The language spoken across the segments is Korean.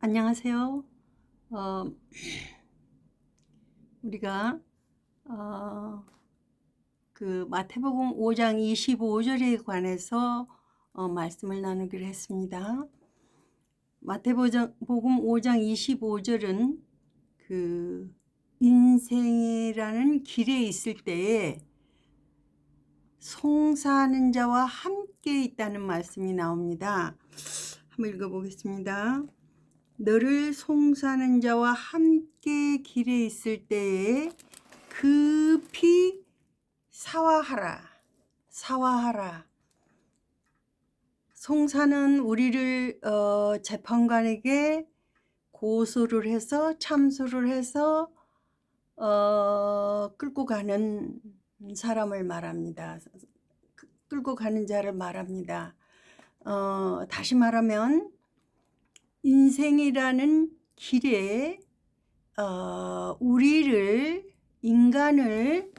안녕하세요. 어, 우리가 그 마태복음 5장 25절에 관해서 말씀을 나누기로 했습니다. 마태복음 5장 25절은 그 인생이라는 길에 있을 때에 송사하는 자와 함께 있다는 말씀이 나옵니다. 한번 읽어보겠습니다. 너를 송사하는 자와 함께 길에 있을 때에 급히 사화하라. 사화하라. 송사는 우리를 재판관에게 고소를 해서 참소를 해서 끌고 가는 사람을 말합니다. 끌고 가는 자를 말합니다. 다시 말하면 인생이라는 길에 우리를 인간을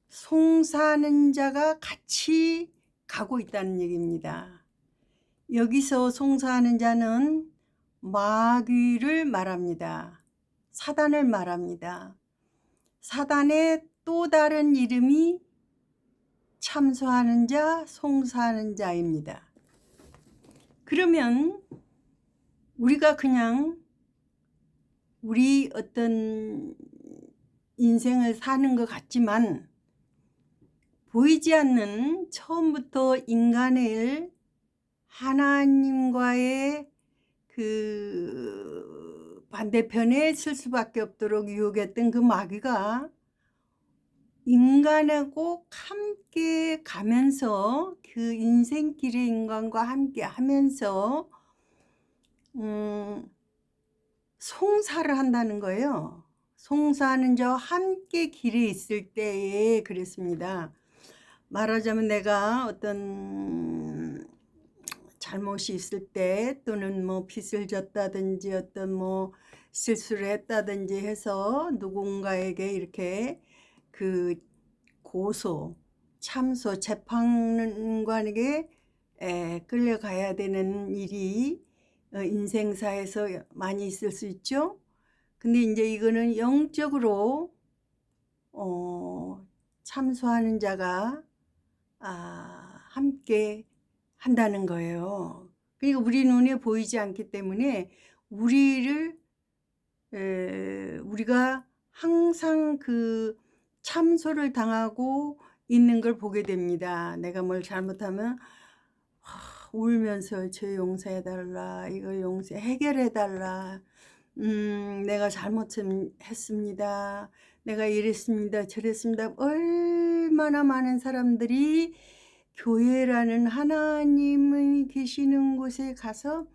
송사하는 자가 같이 가고 있다는 얘기입니다. 여기서 송사하는 자는 마귀를 말합니다. 사단을 말합니다. 사단의 또 다른 이름이 참소하는 자, 송사하는 자입니다. 그러면 우리가 그냥 우리 어떤 인생을 사는 것 같지만 보이지 않는 처음부터 인간을 하나님과의 그 반대편에 쓸 수밖에 없도록 유혹했던 그 마귀가 인간하고 함께 가면서 그 인생길의 인간과 함께 하면서 송사를 한다는 거예요. 송사하는 자와 함께 길에 있을 때에 그랬습니다. 말하자면 내가 어떤 잘못이 있을 때 또는 뭐 빚을 졌다든지 어떤 뭐 실수를 했다든지 해서 누군가에게 이렇게 그 고소, 참소, 재판관에게 끌려가야 되는 일이 인생사에서 많이 있을 수 있죠. 근데 이제 이거는 영적으로 참소하는 자가 함께 한다는 거예요. 그러니까 우리 눈에 보이지 않기 때문에 우리가 항상 그 참소를 당하고 있는 걸 보게 됩니다. 내가 뭘 잘못하면 울면서 저 용서해달라, 이걸 해결해달라, 내가 잘못했습니다. 내가 이랬습니다. 저랬습니다. 얼마나 많은 사람들이 교회라는 하나님이 계시는 곳에 가서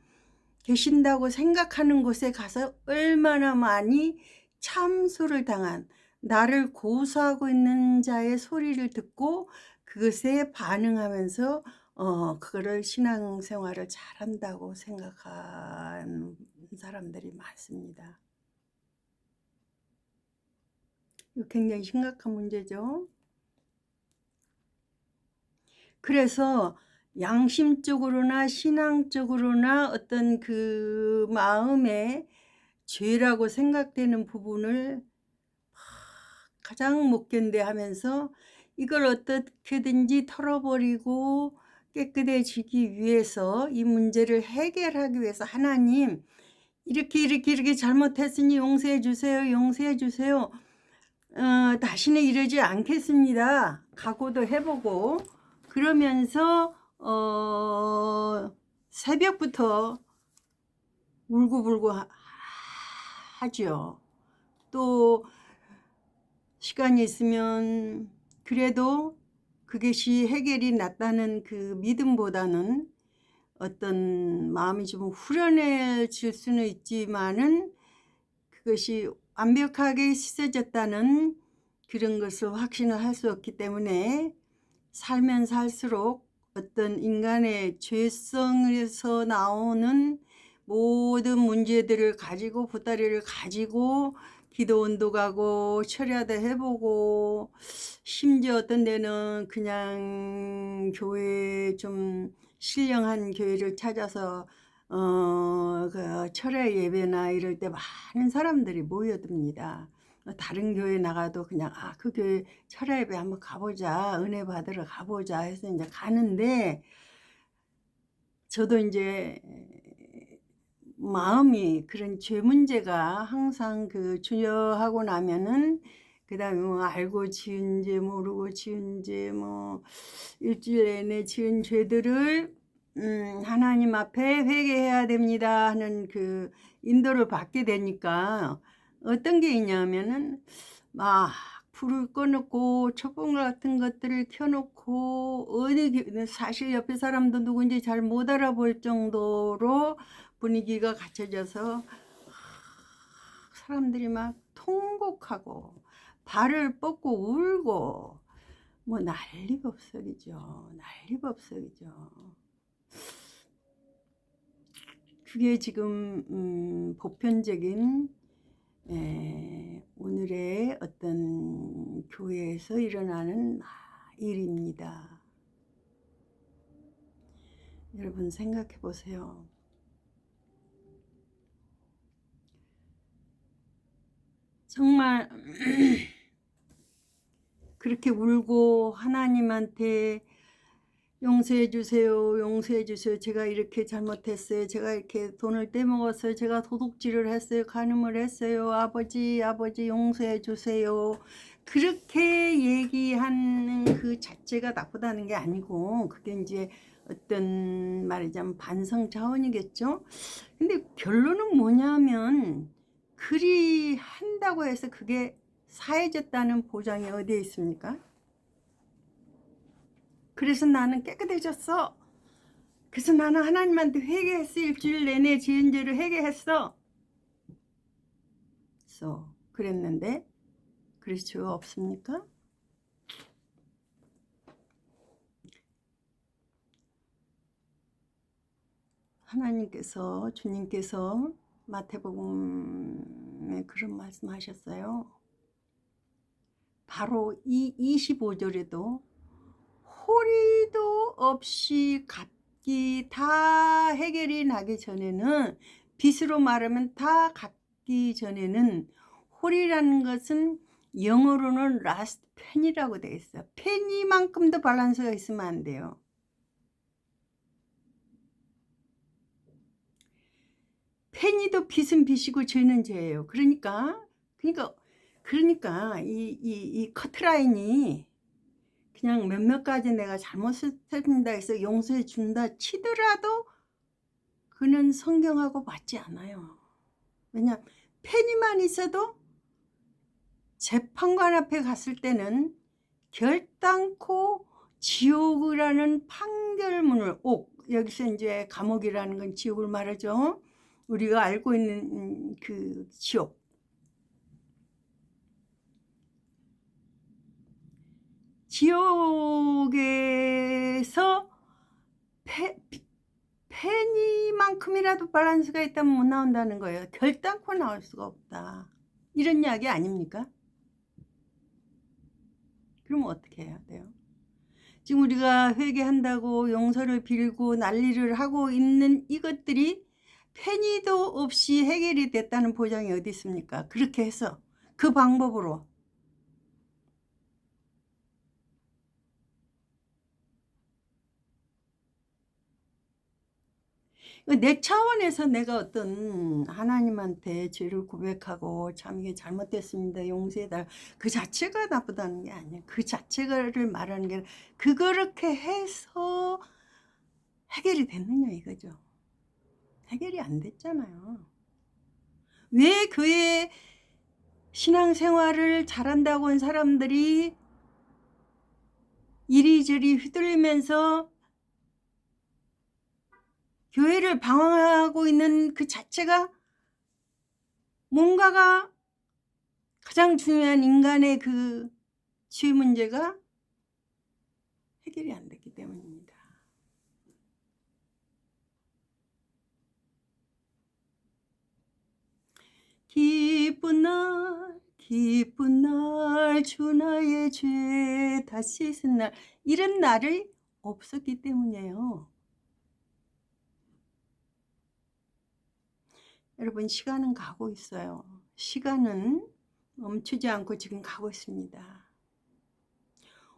계신다고 생각하는 곳에 가서 얼마나 많이 참소를 당한 나를 고소하고 있는 자의 소리를 듣고 그것에 반응하면서 그거를 신앙생활을 잘한다고 생각하는 사람들이 많습니다. 이거 굉장히 심각한 문제죠. 그래서 양심적으로나 신앙적으로나 어떤 그 마음에 죄라고 생각되는 부분을 가장 못 견뎌하면서 이걸 어떻게든지 털어버리고 깨끗해지기 위해서 이 문제를 해결하기 위해서 하나님 이렇게 잘못했으니 용서해 주세요. 용서해 주세요. 다시는 이러지 않겠습니다. 각오도 해보고 그러면서 새벽부터 울고불고 하죠. 또 시간이 있으면 그래도 그것이 해결이 났다는 그 믿음보다는 어떤 마음이 좀 후련해질 수는 있지만은 그것이 완벽하게 씻어졌다는 그런 것을 확신을 할 수 없기 때문에 살면 살수록 어떤 인간의 죄성에서 나오는 모든 문제들을 가지고 보따리를 가지고 기도원도 가고 철야도 해보고 심지어 어떤 데는 그냥 교회 좀 신령한 교회를 찾아서 그 철야 예배나 이럴 때 많은 사람들이 모여듭니다. 다른 교회 나가도 그냥 그 교회 철야 예배 한번 가보자, 은혜 받으러 가보자 해서 이제 가는데, 저도 이제 마음이 그런 죄 문제가 항상 그 주여하고 나면은, 그 다음에 뭐 알고 지은 죄 모르고 지은 죄 뭐 일주일 내내 지은 죄들을 하나님 앞에 회개해야 됩니다 하는 그 인도를 받게 되니까, 어떤 게 있냐면은 막 불을 꺼놓고 촛불 같은 것들을 켜놓고, 사실 옆에 사람도 누군지 잘 못 알아볼 정도로 분위기가 갖춰져서 사람들이 막 통곡하고 발을 뻗고 울고 뭐 난리법석이죠. 난리법석이죠. 그게 지금 보편적인 오늘의 어떤 교회에서 일어나는 일입니다. 여러분 생각해 보세요. 정말 그렇게 울고 하나님한테 용서해 주세요, 용서해 주세요, 제가 이렇게 잘못했어요, 제가 이렇게 돈을 떼먹었어요, 제가 도둑질을 했어요, 간음을 했어요, 아버지 용서해 주세요, 그렇게 얘기하는 그 자체가 나쁘다는 게 아니고, 그게 이제 어떤 말하자면 반성 차원이겠죠. 근데 결론은 뭐냐면, 그리 한다고 해서 그게 사해졌다는 보장이 어디에 있습니까? 그래서 나는 깨끗해졌어. 그래서 나는 하나님한테 회개했어. 일주일 내내 지은 죄를 회개했어. 그랬는데 그래서 죄가 없습니까? 하나님께서, 주님께서 마태복음에 그런 말씀하셨어요. 바로 이 25절에도 호리도 없이 갚기 다 해결이 나기 전에는, 빚으로 말하면 다 갚기 전에는, 홀이라는 것은 영어로는 라스트 펜이라고 되어 있어요. 펜이만큼도 밸런스가 있으면 안 돼요. 펜이도 빚은 빚이고 죄는 죄예요. 그러니까 이 커트라인이 그냥 몇몇 가지 내가 잘못했습니다 해서 용서해 준다 치더라도 그는 성경하고 맞지 않아요. 왜냐, 펜이만 있어도 재판관 앞에 갔을 때는 결단코 지옥이라는 판결문을, 여기서 이제 감옥이라는 건 지옥을 말하죠. 우리가 알고 있는 그 지옥. 지옥에서 페니만큼이라도 밸런스가 있다면 못 나온다는 거예요. 결단코 나올 수가 없다. 이런 이야기 아닙니까? 그럼 어떻게 해야 돼요? 지금 우리가 회개한다고 용서를 빌고 난리를 하고 있는 이것들이 페니도 없이 해결이 됐다는 보장이 어디 있습니까? 그렇게 해서 그 방법으로. 내 차원에서 내가 어떤 하나님한테 죄를 고백하고 참 이게 잘못됐습니다, 용서해달라, 그 자체가 나쁘다는 게 아니에요. 그 자체를 말하는 게 그렇게 해서 해결이 됐느냐 이거죠. 해결이 안 됐잖아요. 왜 교회 신앙생활을 잘한다고 한 사람들이 이리저리 휘둘리면서 교회를 방황하고 있는 그 자체가 뭔가가 가장 중요한 인간의 그 죄 문제가 해결이 안 됐기 때문입니다. 기쁜 날 주 나의 죄 다 씻은 날, 이런 날이 없었기 때문이에요. 여러분, 시간은 가고 있어요. 시간은 멈추지 않고 지금 가고 있습니다.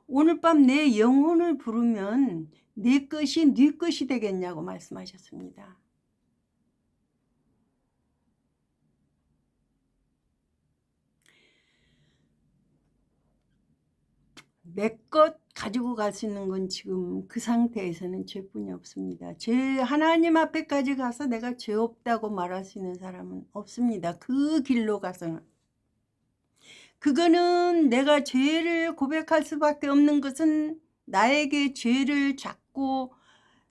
오늘 밤 내 영혼을 부르면 내 것이 네 것이 되겠냐고 말씀하셨습니다. 내 것 가지고 갈 수 있는 건 지금 그 상태에서는 죄뿐이 없습니다. 하나님 앞에까지 가서 내가 죄 없다고 말할 수 있는 사람은 없습니다. 그 길로 가서는. 그거는 내가 죄를 고백할 수밖에 없는 것은 나에게 죄를 잡고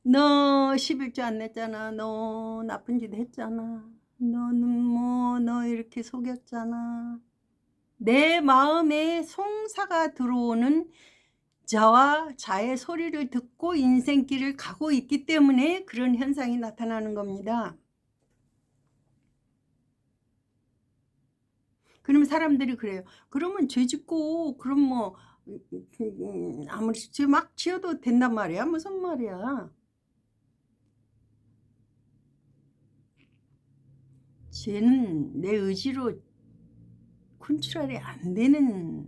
너 11조 안 냈잖아. 너 나쁜 짓 했잖아. 너 이렇게 속였잖아. 내 마음에 송사가 들어오는 저와 자의 소리를 듣고 인생길을 가고 있기 때문에 그런 현상이 나타나는 겁니다. 그러면 사람들이 그래요. 그러면 죄 짓고 그럼 뭐 아무리 죄 막 지어도 된단 말이야. 무슨 말이야. 죄는 내 의지로 컨트롤이 안 되는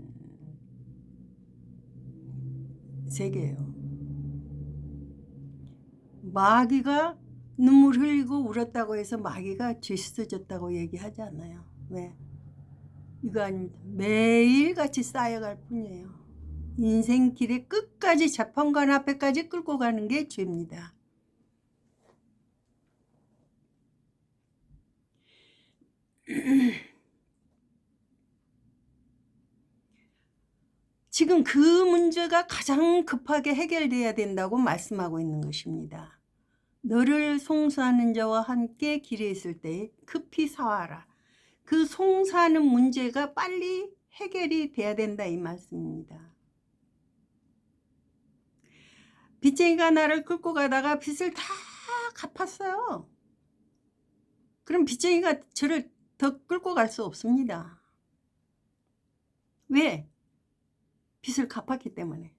세계예요. 마귀가 눈물 흘리고 울었다고 해서 마귀가 죄 씻어졌다고 얘기하지 않아요. 왜? 이거 아닙니다. 매일같이 쌓여갈 뿐이에요. 인생길의 끝까지 재판관 앞에까지 끌고 가는 게 죄입니다. 지금 그 문제가 가장 급하게 해결돼야 된다고 말씀하고 있는 것입니다. 너를 송수하는 자와 함께 길에 있을 때 급히 사와라. 그 송사하는 문제가 빨리 해결이 돼야 된다 이 말씀입니다. 빚쟁이가 나를 끌고 가다가 빚을 다 갚았어요. 그럼 빚쟁이가 저를 더 끌고 갈 수 없습니다. 왜? 빚을 갚았기 때문에.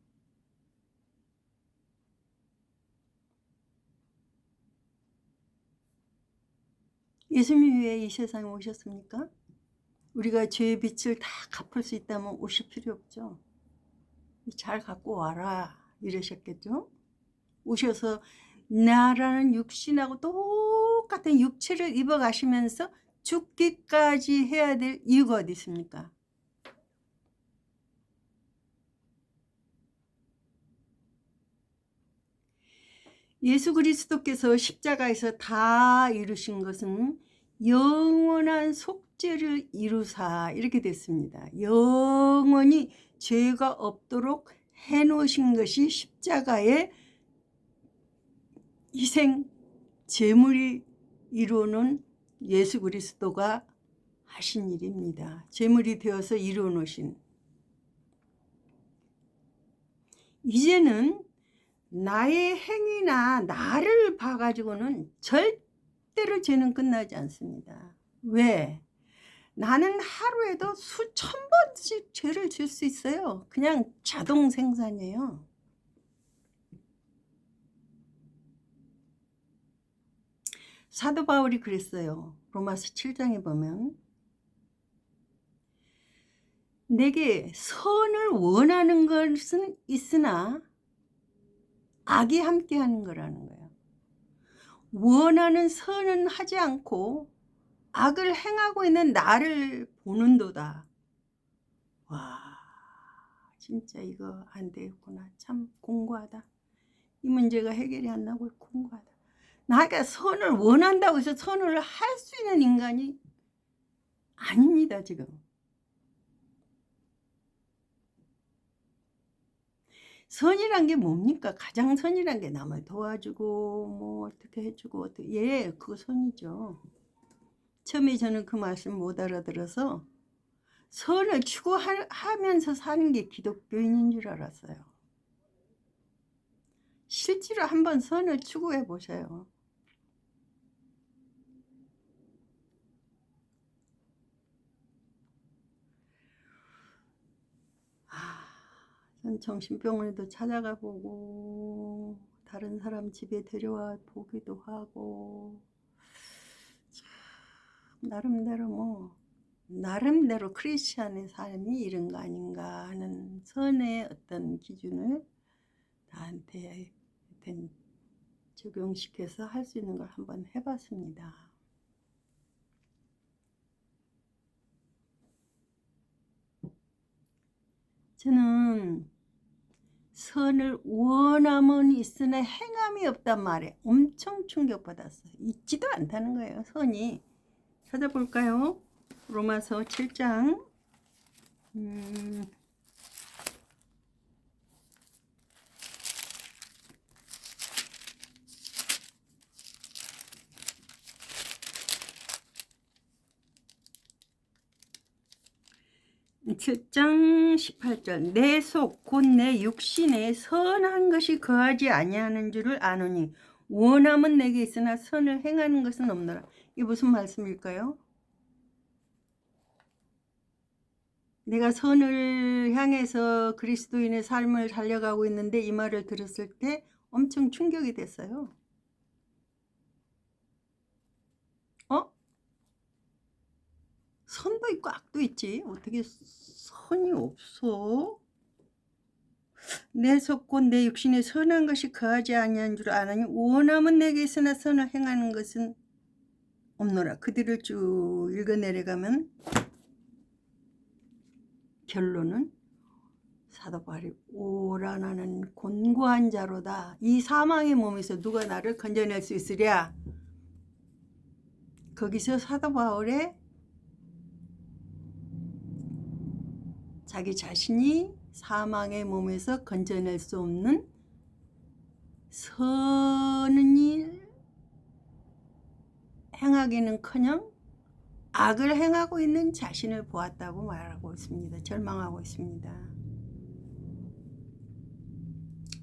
예수님이 왜 이 세상에 오셨습니까? 우리가 죄의 빚을 다 갚을 수 있다면 오실 필요 없죠. 잘 갖고 와라 이러셨겠죠. 오셔서 나라는 육신하고 똑같은 육체를 입어 가시면서 죽기까지 해야 될 이유가 어디 있습니까? 예수 그리스도께서 십자가에서 다 이루신 것은 영원한 속죄를 이루사 이렇게 됐습니다. 영원히 죄가 없도록 해놓으신 것이 십자가의 희생 제물이 이루는 예수 그리스도가 하신 일입니다. 제물이 되어서 이루어놓으신. 이제는 나의 행위나 나를 봐가지고는 절대로 죄는 끝나지 않습니다. 왜? 나는 하루에도 수천 번씩 죄를 질 수 있어요. 그냥 자동 생산이에요. 사도 바울이 그랬어요. 로마서 7장에 보면 내게 선을 원하는 것은 있으나 악이 함께하는 거라는 거예요. 원하는 선은 하지 않고 악을 행하고 있는 나를 보는도다. 와, 진짜 이거 안 되겠구나. 참 공고하다. 이 문제가 해결이 안 나고 공고하다. 나가 선을 원한다고 해서 선을 할 수 있는 인간이 아닙니다, 지금. 선이란 게 뭡니까? 가장 선이란 게 남을 도와주고 뭐 어떻게 해주고 어떻게 예, 그거 선이죠. 처음에 저는 그 말씀 못 알아들어서 선을 추구하면서 사는 게 기독교인인 줄 알았어요. 실제로 한번 선을 추구해 보세요. 전 정신병원에도 찾아가 보고 다른 사람 집에 데려와 보기도 하고 나름대로 크리스찬의 삶이 이런 거 아닌가 하는 선의 어떤 기준을 나한테 적용시켜서 할 수 있는 걸 한번 해봤습니다. 저는 선을 원함은 있으나 행함이 없단 말에 엄청 충격받았어요. 있지도 않다는 거예요, 선이. 찾아볼까요? 로마서 7장 7장 18절 내 속 곧 내 육신에 선한 것이 거하지 아니하는 줄을 아노니 원함은 내게 있으나 선을 행하는 것은 없노라. 이게 무슨 말씀일까요? 내가 선을 향해서 그리스도인의 삶을 살려가고 있는데 이 말을 들었을 때 엄청 충격이 됐어요. 선도 있고 악도 있지. 어떻게 선이 없어? 내 속 곧 내 육신에 선한 것이 거하지 아니한 줄 아나니 원함은 내게 있으나 선을 행하는 것은 없노라. 그들을 쭉 읽어내려가면 결론은 사도 바울이 오라 나는 곤고한 자로다. 이 사망의 몸에서 누가 나를 건져낼 수 있으랴. 거기서 사도 바울의 자기 자신이 사망의 몸에서 건져낼 수 없는 선은 일 행하기는커녕 악을 행하고 있는 자신을 보았다고 말하고 있습니다. 절망하고 있습니다.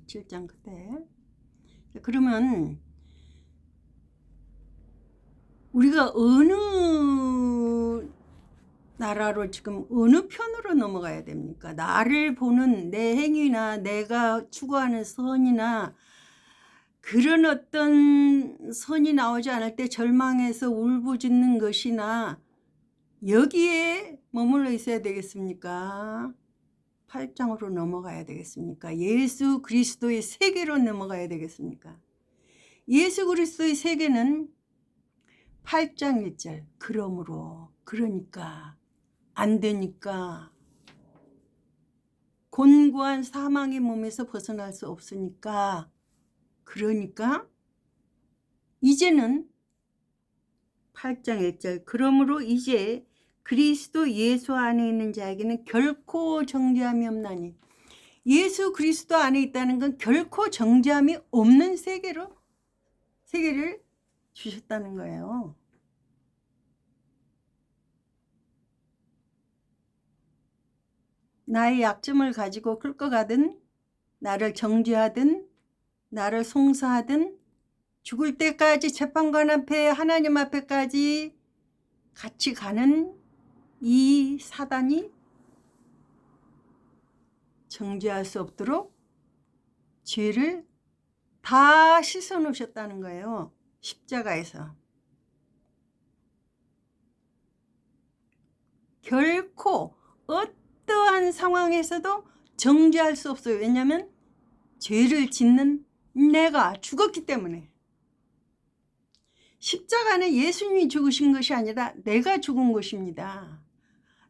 7장 그때. 그러면 우리가 어느 나라로 지금 어느 편으로 넘어가야 됩니까? 나를 보는 내 행위나 내가 추구하는 선이나 그런 어떤 선이 나오지 않을 때 절망해서 울부짖는 것이나 여기에 머물러 있어야 되겠습니까? 8장으로 넘어가야 되겠습니까? 예수 그리스도의 세계로 넘어가야 되겠습니까? 예수 그리스도의 세계는 8장 1절 그러니까 안 되니까 곤고한 사망의 몸에서 벗어날 수 없으니까 그러니까 이제는 8장 1절 그러므로 이제 그리스도 예수 안에 있는 자에게는 결코 정죄함이 없나니 예수 그리스도 안에 있다는 건 결코 정죄함이 없는 세계를 주셨다는 거예요. 나의 약점을 가지고 끌고 가든 나를 정죄하든 나를 송사하든 죽을 때까지 재판관 앞에 하나님 앞에까지 같이 가는 이 사단이 정죄할 수 없도록 죄를 다 씻어 놓으셨다는 거예요. 십자가에서. 결코 어떠한 상황에서도 정죄할 수 없어요. 왜냐하면 죄를 짓는 내가 죽었기 때문에. 십자가는 예수님이 죽으신 것이 아니라 내가 죽은 것입니다.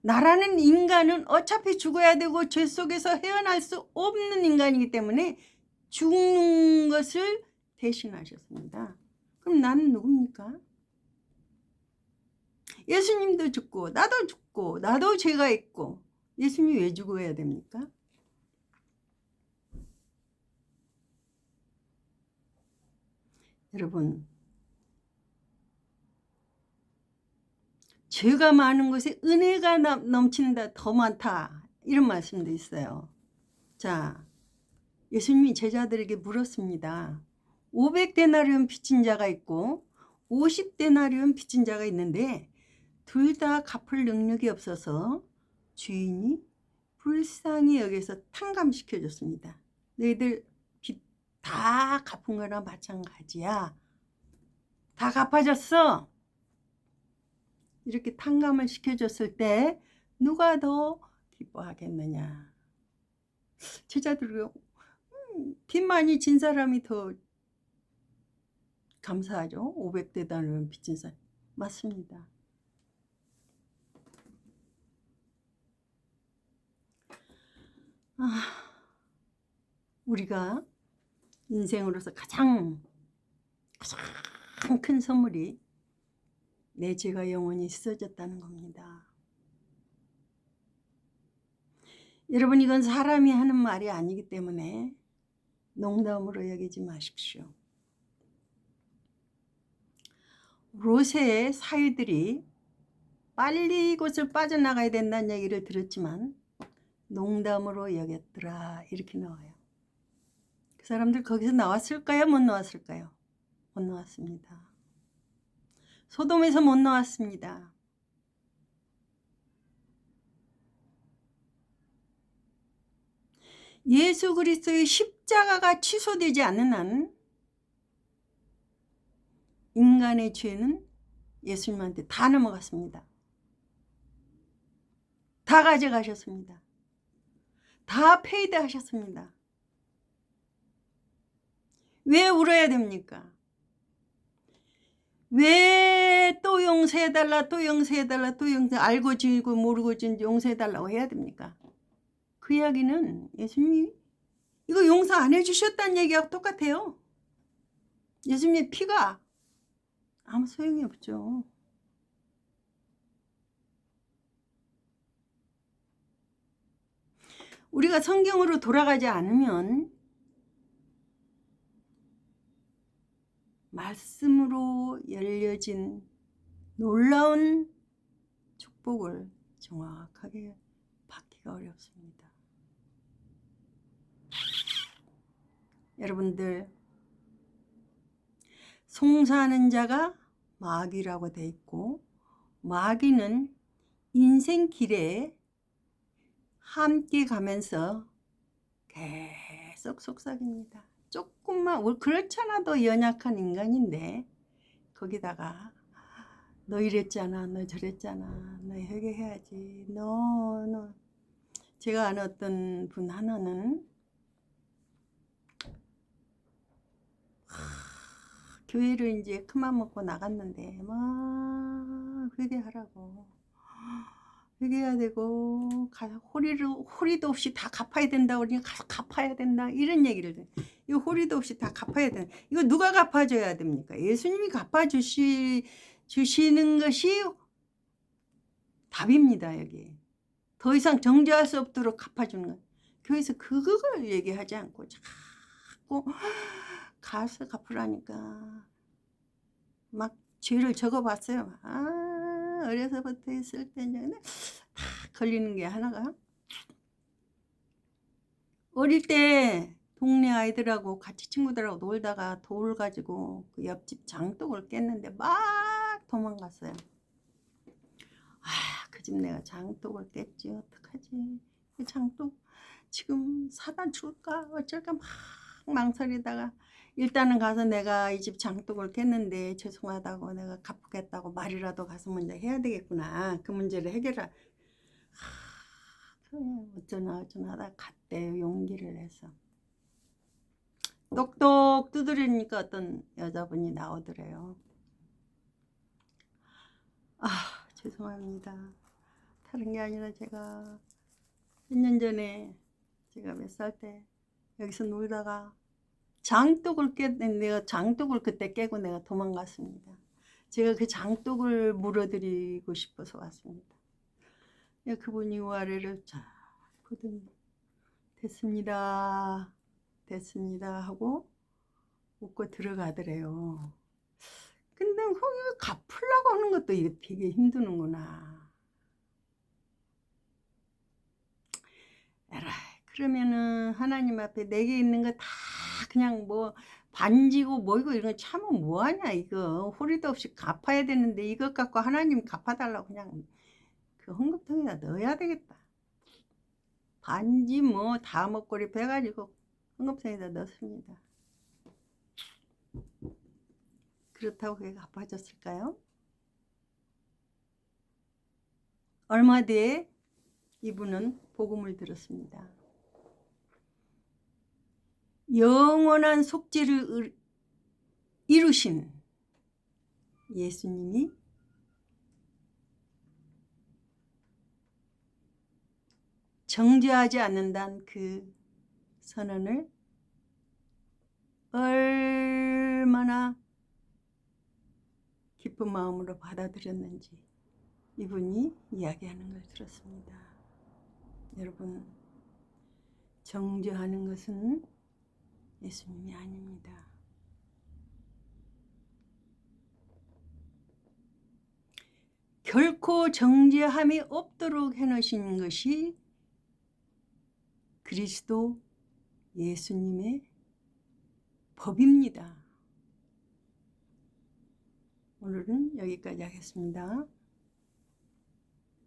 나라는 인간은 어차피 죽어야 되고 죄 속에서 헤어날 수 없는 인간이기 때문에 죽는 것을 대신하셨습니다. 그럼 나는 누굽니까? 예수님도 죽고 나도 죄가 있고 예수님이 왜 죽어야 됩니까? 여러분, 죄가 많은 곳에 은혜가 넘친다 더 많다 이런 말씀도 있어요. 자, 예수님이 제자들에게 물었습니다. 500데나리온 빚진 자가 있고 50데나리온 빚진 자가 있는데 둘 다 갚을 능력이 없어서 주인이 불쌍히 여겨서 탕감시켜줬습니다. 너희들 빚 다 갚은 거나 마찬가지야. 다 갚아졌어. 이렇게 탕감을 시켜줬을 때 누가 더 기뻐하겠느냐. 제자들이 빚 많이 진 사람이 더 감사하죠. 500대단을 빚진 사람. 맞습니다. 우리가 인생으로서 가장 큰 선물이 내 죄가 영원히 씻어졌다는 겁니다. 여러분, 이건 사람이 하는 말이 아니기 때문에 농담으로 여기지 마십시오. 롯의 사위들이 빨리 이곳을 빠져나가야 된다는 얘기를 들었지만 농담으로 여겼더라, 이렇게 나와요. 그 사람들 거기서 나왔을까요? 못 나왔을까요? 못 나왔습니다. 소돔에서 못 나왔습니다. 예수 그리스도의 십자가가 취소되지 않는 한 인간의 죄는 예수님한테 다 넘어갔습니다. 다 가져가셨습니다. 다 페이드 하셨습니다. 왜 울어야 됩니까? 왜 또 용서해달라, 또 용서해달라, 또 알고 지고 모르고 진 용서해달라고 해야 됩니까? 그 이야기는 예수님이 이거 용서 안 해주셨다는 얘기하고 똑같아요. 예수님의 피가 아무 소용이 없죠. 우리가 성경으로 돌아가지 않으면 말씀으로 열려진 놀라운 축복을 정확하게 받기가 어렵습니다. 여러분들, 송사하는 자가 마귀라고 돼 있고, 마귀는 인생길에 함께 가면서 계속 속삭입니다. 조금만, 그렇잖아도 연약한 인간인데 거기다가 너 이랬잖아, 너 저랬잖아, 너 회개해야지, 너. 제가 아는 어떤 분 하나는 교회를 이제 큰맘 먹고 나갔는데 막 회개하라고, 회개해야 되고 호리도 없이 다 갚아야 된다, 우리는 가서 갚아야 된다, 이런 얘기를 해. 이거 호리도 없이 다 갚아야 된다. 이거 누가 갚아줘야 됩니까? 예수님이 갚아주시는 것이 답입니다. 여기 더 이상 정죄할 수 없도록 갚아주는 거. 교회에서 그걸 얘기하지 않고 자꾸 가서 갚으라니까 막 죄를 적어봤어요. 어려서부터 했을 때는 다 걸리는 게 하나가, 어릴 때 동네 아이들하고 같이 친구들하고 놀다가 돌 가지고 그 옆집 장독을 깼는데 막 도망갔어요. 그 집 내가 장독을 깼지, 어떡하지, 그 장독 지금 사다 줄까 어쩔까 막 망설이다가 일단은 가서 내가 이 집 장독을 깼는데 죄송하다고 내가 갚겠다고 말이라도 가서 먼저 해야 되겠구나, 그 문제를 해결할. 어쩌나 하다 갔대요. 용기를 내서 똑똑 두드리니까 어떤 여자분이 나오더래요. 죄송합니다. 다른 게 아니라 제가 몇 년 전에, 제가 몇 살 때 여기서 놀다가 장독을 깼는데 내가 장독을 그때 깨고 내가 도망갔습니다. 제가 그 장독을 물어드리고 싶어서 왔습니다. 그분이 와래를 쫙 보더니 됐습니다 하고 웃고 들어가더래요. 근데 그걸 갚으려고 하는 것도 이게 되게 힘드는구나. 에라이, 그러면은 하나님 앞에 내게 있는 거 다 그냥 뭐 반지고 뭐이고 이런 거 참으면 뭐하냐, 이거 호리도 없이 갚아야 되는데 이것 갖고 하나님 갚아달라고 그냥 그 헌금통에다 넣어야 되겠다. 반지 뭐 다 먹거리 빼가지고 헌금통에다 넣습니다. 그렇다고 그게 갚아졌을까요? 얼마 뒤에 이분은 복음을 들었습니다. 영원한 속죄를 이루신 예수님이 정죄하지 않는다는 그 선언을 얼마나 기쁜 마음으로 받아들였는지 이분이 이야기하는 걸 들었습니다. 여러분, 정죄하는 것은 예수님이 아닙니다. 결코 정죄함이 없도록 해놓으신 것이 그리스도 예수님의 법입니다. 오늘은 여기까지 하겠습니다.